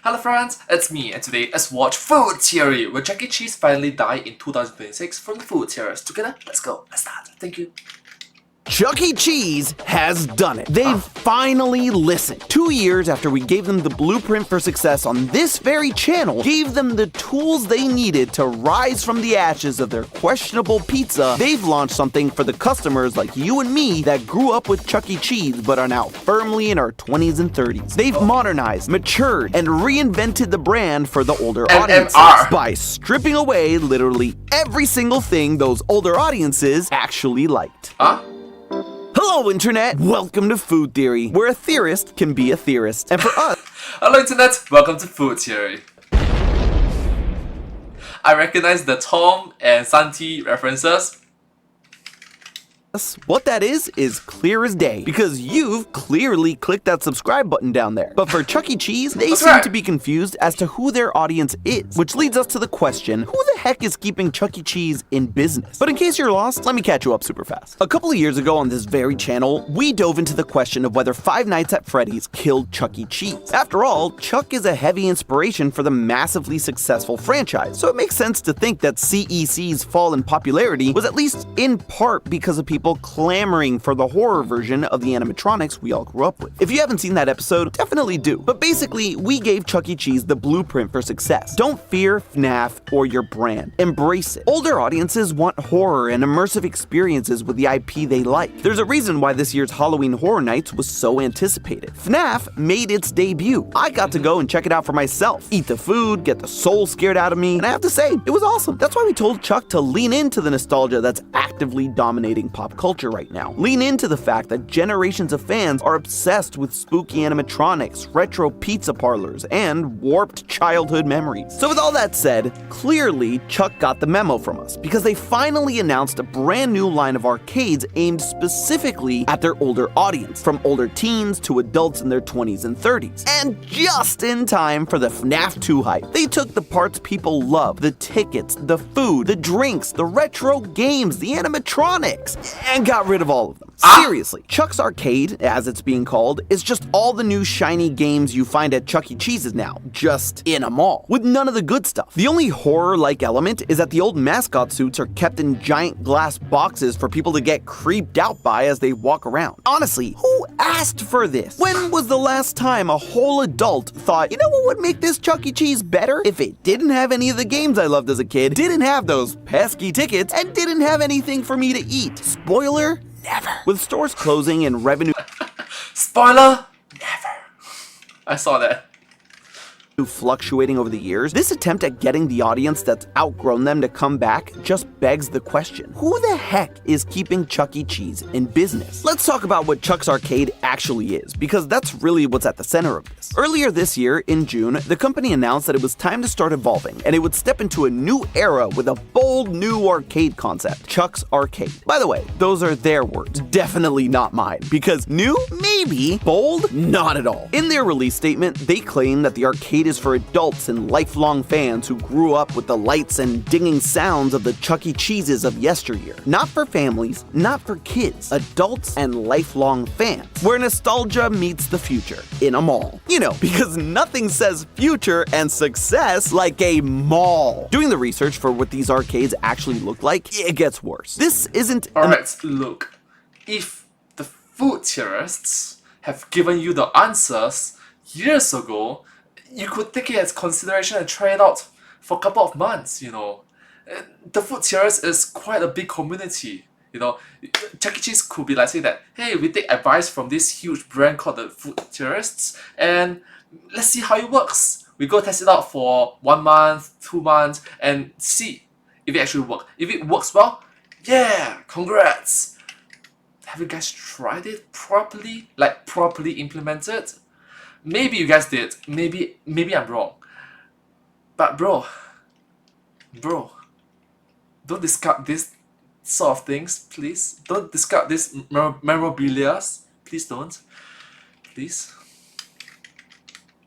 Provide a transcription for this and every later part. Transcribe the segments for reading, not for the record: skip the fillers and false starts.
Hello friends, it's me, and today let's watch Food Theory, where Chuck E. Cheese finally died in 2026 from the food theorists. Together, let's go, let's start. Thank you. Chuck E. Cheese has done it. They've finally listened. 2 years after we gave them the blueprint for success on this very channel, gave them the tools they needed to rise from the ashes of their questionable pizza, they've launched something for the customers like you and me that grew up with Chuck E. Cheese but are now firmly in our 20s and 30s. They've modernized, matured, and reinvented the brand for the older audiences by stripping away literally every single thing those older audiences actually liked. Hello, Internet! Welcome to Food Theory, where a theorist can be a theorist. And for us... Hello, Internet! Welcome to Food Theory. I recognize the Tom and Santi references. What that is clear as day, because you've clearly clicked that subscribe button down there. But for Chuck E. Cheese, they seem to be confused as to who their audience is, which leads us to the question, who the heck is keeping Chuck E. Cheese in business? But in case you're lost, let me catch you up super fast. A couple of years ago on this very channel, we dove into the question of whether Five Nights at Freddy's killed Chuck E. Cheese. After all, Chuck is a heavy inspiration for the massively successful franchise, so it makes sense to think that CEC's fall in popularity was at least in part because of people clamoring for the horror version of the animatronics we all grew up with. If you haven't seen that episode, definitely do. But basically, we gave Chuck E. Cheese the blueprint for success. Don't fear FNAF or your brand. Embrace it. Older audiences want horror and immersive experiences with the IP they like. There's a reason why this year's Halloween Horror Nights was so anticipated. FNAF made its debut. I got to go and check it out for myself. Eat the food, get the soul scared out of me, and I have to say, it was awesome. That's why we told Chuck to lean into the nostalgia that's actively dominating pop culture right now. Lean into the fact that generations of fans are obsessed with spooky animatronics, retro pizza parlors, and warped childhood memories. So with all that said, clearly Chuck got the memo from us, because they finally announced a brand new line of arcades aimed specifically at their older audience, from older teens to adults in their 20s and 30s. And just in time for the FNAF 2 hype, they took the parts people love, the tickets, the food, the drinks, the retro games, the animatronics, and got rid of all of them. Seriously, Chuck's Arcade, as it's being called, is just all the new shiny games you find at Chuck E. Cheese's now, just in a mall, with none of the good stuff. The only horror-like element is that the old mascot suits are kept in giant glass boxes for people to get creeped out by as they walk around. Honestly, who asked for this? When was the last time a whole adult thought, you know what would make this Chuck E. Cheese better? If it didn't have any of the games I loved as a kid, didn't have those pesky tickets, and didn't have anything for me to eat. Spoiler? Never. With stores closing and revenue Spoiler? Never. I saw that. fluctuating over the years, this attempt at getting the audience that's outgrown them to come back just begs the question, who the heck is keeping Chuck E. Cheese in business? Let's talk about what Chuck's Arcade actually is, because that's really what's at the center of this. Earlier this year, in June, the company announced that it was time to start evolving, and it would step into a new era with a bold new arcade concept, Chuck's Arcade. By the way, those are their words, definitely not mine, because new? Maybe. Bold? Not at all. In their release statement, they claim that the arcade is for adults and lifelong fans who grew up with the lights and dinging sounds of the Chuck E. Cheeses of yesteryear. Not for families, not for kids, adults and lifelong fans, where nostalgia meets the future in a mall. You know, because nothing says future and success like a mall. Doing the research for what these arcades actually look like, it gets worse. This isn't Alright, look. If the food theorists have given you the answers years ago, you could take it as consideration and try it out for a couple of months, you know. The food theorists is quite a big community, you know. Chuck E. Cheese could be like saying that, hey, we take advice from this huge brand called the food theorists, and let's see how it works. We go test it out for 1 month, 2 months, and see if it actually works. If it works well, yeah, congrats. Have you guys tried it properly? Like properly implemented? Maybe you guys did. Maybe I'm wrong. But bro, don't discard this sort of things, please. Don't discard this memorabilia. Please don't. Please.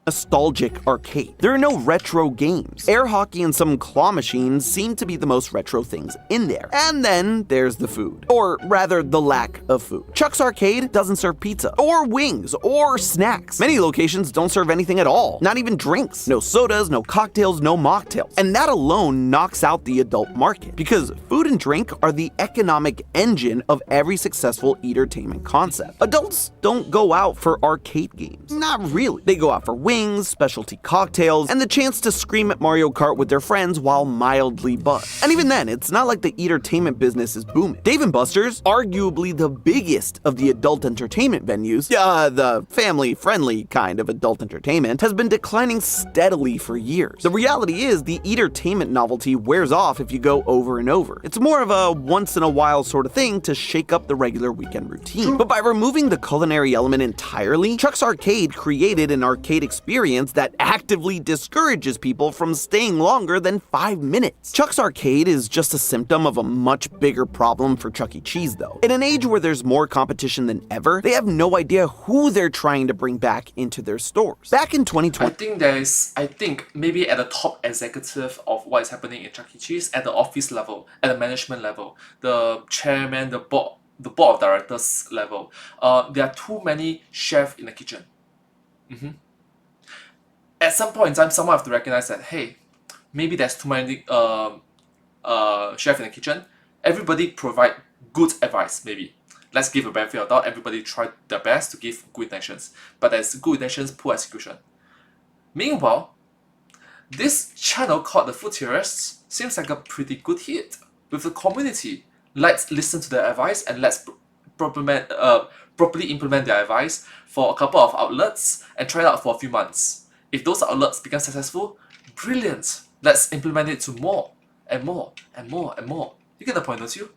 nostalgic arcade. There are no retro games. Air hockey and some claw machines seem to be the most retro things in there. And then there's the food. Or rather, the lack of food. Chuck's Arcade doesn't serve pizza, or wings, or snacks. Many locations don't serve anything at all, not even drinks. No sodas, no cocktails, no mocktails. And that alone knocks out the adult market, because food and drink are the economic engine of every successful entertainment concept. Adults don't go out for arcade games. Not really. They go out for wings, specialty cocktails, and the chance to scream at Mario Kart with their friends while mildly buzzed. And even then, it's not like the entertainment business is booming. Dave & Buster's, arguably the biggest of the adult entertainment venues, the family-friendly kind of adult entertainment, has been declining steadily for years. The reality is, the entertainment novelty wears off if you go over and over. It's more of a once-in-a-while sort of thing to shake up the regular weekend routine. But by removing the culinary element entirely, Chuck's Arcade created an arcade experience that actively discourages people from staying longer than 5 minutes. Chuck's Arcade is just a symptom of a much bigger problem for Chuck E. Cheese, though. In an age where there's more competition than ever, they have no idea who they're trying to bring back into their stores. Back in 2020, I think maybe at the top executive of what is happening in Chuck E. Cheese, at the office level, at the management level, the chairman, the board of directors level, there are too many chefs in the kitchen. At some point in time, someone have to recognize that, hey, maybe there's too many chefs in the kitchen. Everybody provide good advice, maybe. Let's give a benefit of doubt. Everybody try their best to give good intentions. But there's good intentions, poor execution. Meanwhile, this channel called The Food Theorists seems like a pretty good hit with the community. Let's listen to their advice and let's properly implement their advice for a couple of outlets and try it out for a few months. If those outlets become successful, brilliant. Let's implement it to more and more and more and more. You get the point, don't you?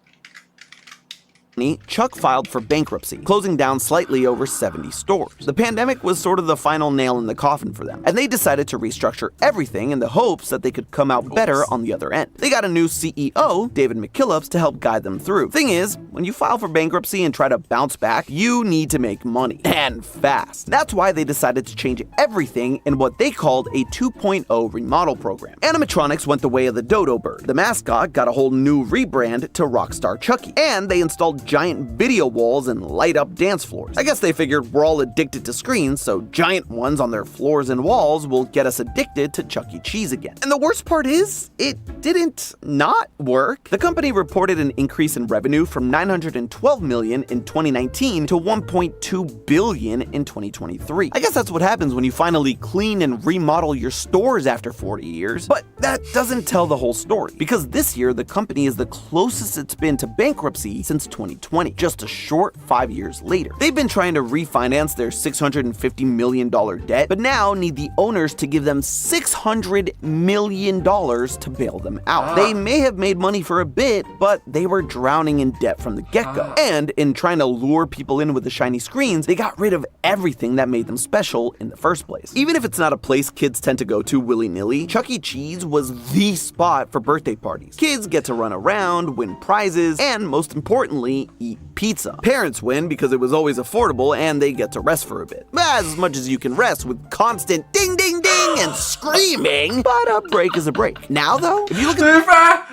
Chuck filed for bankruptcy, closing down slightly over 70 stores. The pandemic was sort of the final nail in the coffin for them, and they decided to restructure everything in the hopes that they could come out better on the other end. They got a new CEO, David McKillops, to help guide them through. Thing is, when you file for bankruptcy and try to bounce back, you need to make money, and fast. That's why they decided to change everything in what they called a 2.0 remodel program. Animatronics went the way of the dodo bird. The mascot got a whole new rebrand to Rockstar Chucky, and they installed giant video walls and light-up dance floors. I guess they figured we're all addicted to screens, so giant ones on their floors and walls will get us addicted to Chuck E. Cheese again. And the worst part is, it didn't not work. The company reported an increase in revenue from $912 million in 2019 to $1.2 billion in 2023. I guess that's what happens when you finally clean and remodel your stores after 40 years. But that doesn't tell the whole story, because this year the company is the closest it's been to bankruptcy since 2020, just a short 5 years later. They've been trying to refinance their $650 million debt, but now need the owners to give them $600 million to bail them out. They may have made money for a bit, but they were drowning in debt from the get-go. And in trying to lure people in with the shiny screens, they got rid of everything that made them special in the first place. Even if it's not a place kids tend to go to willy-nilly, Chuck E. Cheese was the spot for birthday parties. Kids get to run around, win prizes, and most importantly, eat pizza. Parents win because it was always affordable and they get to rest for a bit. As much as you can rest with constant ding ding ding and screaming, but a break is a break. Now though, if you look at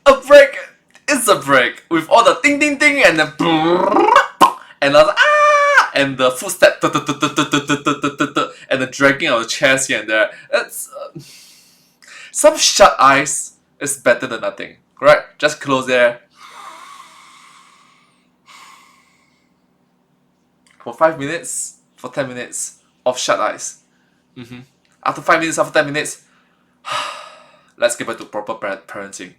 a break is a break with all the ding ding ding and the and the and the footstep and the dragging of the chairs here and there. It's some shut eyes is better than nothing. Correct? Just close there. For 5 minutes, for 10 minutes of shut eyes. After 5 minutes, after 10 minutes, let's get back to proper parenting.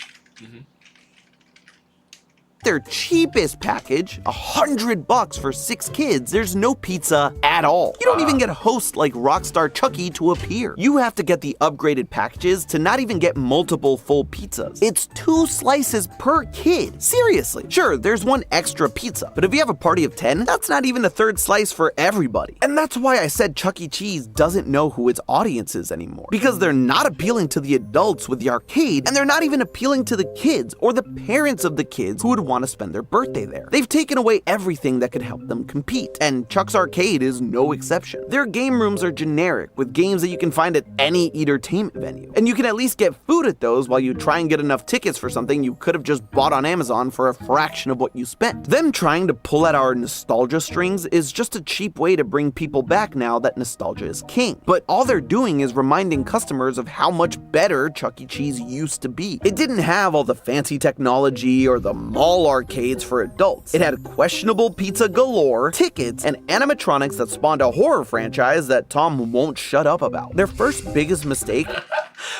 their cheapest package, $100 for 6 kids, there's no pizza at all. You don't even get hosts like Rockstar Chucky to appear. You have to get the upgraded packages to not even get multiple full pizzas. It's 2 slices per kid. Seriously. Sure, there's 1 extra pizza, but if you have a party of 10, that's not even a 3rd slice for everybody. And that's why I said Chuck E. Cheese doesn't know who its audience is anymore. Because they're not appealing to the adults with the arcade, and they're not even appealing to the kids or the parents of the kids who would want want to spend their birthday there. They've taken away everything that could help them compete, and Chuck's Arcade is no exception. Their game rooms are generic, with games that you can find at any entertainment venue, and you can at least get food at those while you try and get enough tickets for something you could have just bought on Amazon for a fraction of what you spent. Them trying to pull at our nostalgia strings is just a cheap way to bring people back now that nostalgia is king. But all they're doing is reminding customers of how much better Chuck E. Cheese used to be. It didn't have all the fancy technology or the mall arcades for adults. It had questionable pizza galore, tickets, and animatronics that spawned a horror franchise that Tom won't shut up about. Their first biggest mistake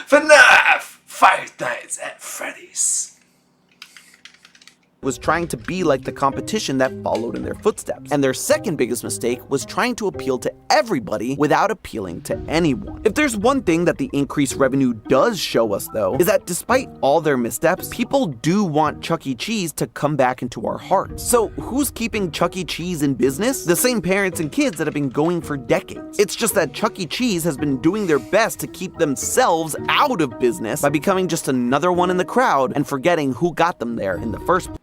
FNAF! Five Nights at Freddy's. was trying to be like the competition that followed in their footsteps. And their second biggest mistake was trying to appeal to everybody without appealing to anyone. If there's one thing that the increased revenue does show us though, is that despite all their missteps, people do want Chuck E. Cheese to come back into our hearts. So who's keeping Chuck E. Cheese in business? The same parents and kids that have been going for decades. It's just that Chuck E. Cheese has been doing their best to keep themselves out of business by becoming just another one in the crowd and forgetting who got them there in the first place.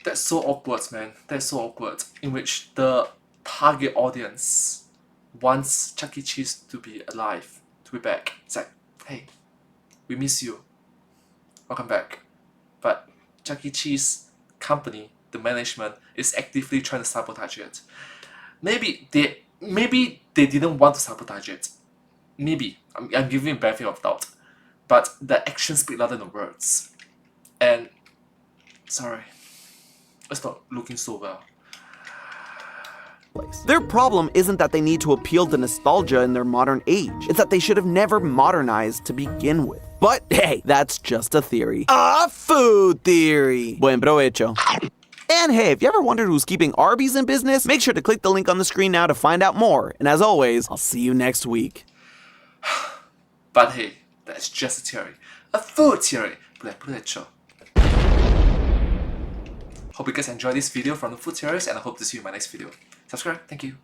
That's so awkward, man. That's so awkward. In which the target audience wants Chuck E. Cheese to be alive, to be back. It's like, hey, we miss you. Welcome back. But Chuck E. Cheese company, the management, is actively trying to sabotage it. Maybe they didn't want to sabotage it. Maybe. I'm giving a benefit of doubt. But the actions speak louder than words. And sorry. It's not looking so well. Their problem isn't that they need to appeal to nostalgia in their modern age. It's that they should have never modernized to begin with. But hey, that's just a theory. A food theory. Buen provecho. And hey, if you ever wondered who's keeping Arby's in business, make sure to click the link on the screen now to find out more. And as always, I'll see you next week. But hey, that's just a theory. A food theory. Buen provecho. Hope you guys enjoyed this video from the food theorist, and I hope to see you in my next video. Subscribe, thank you.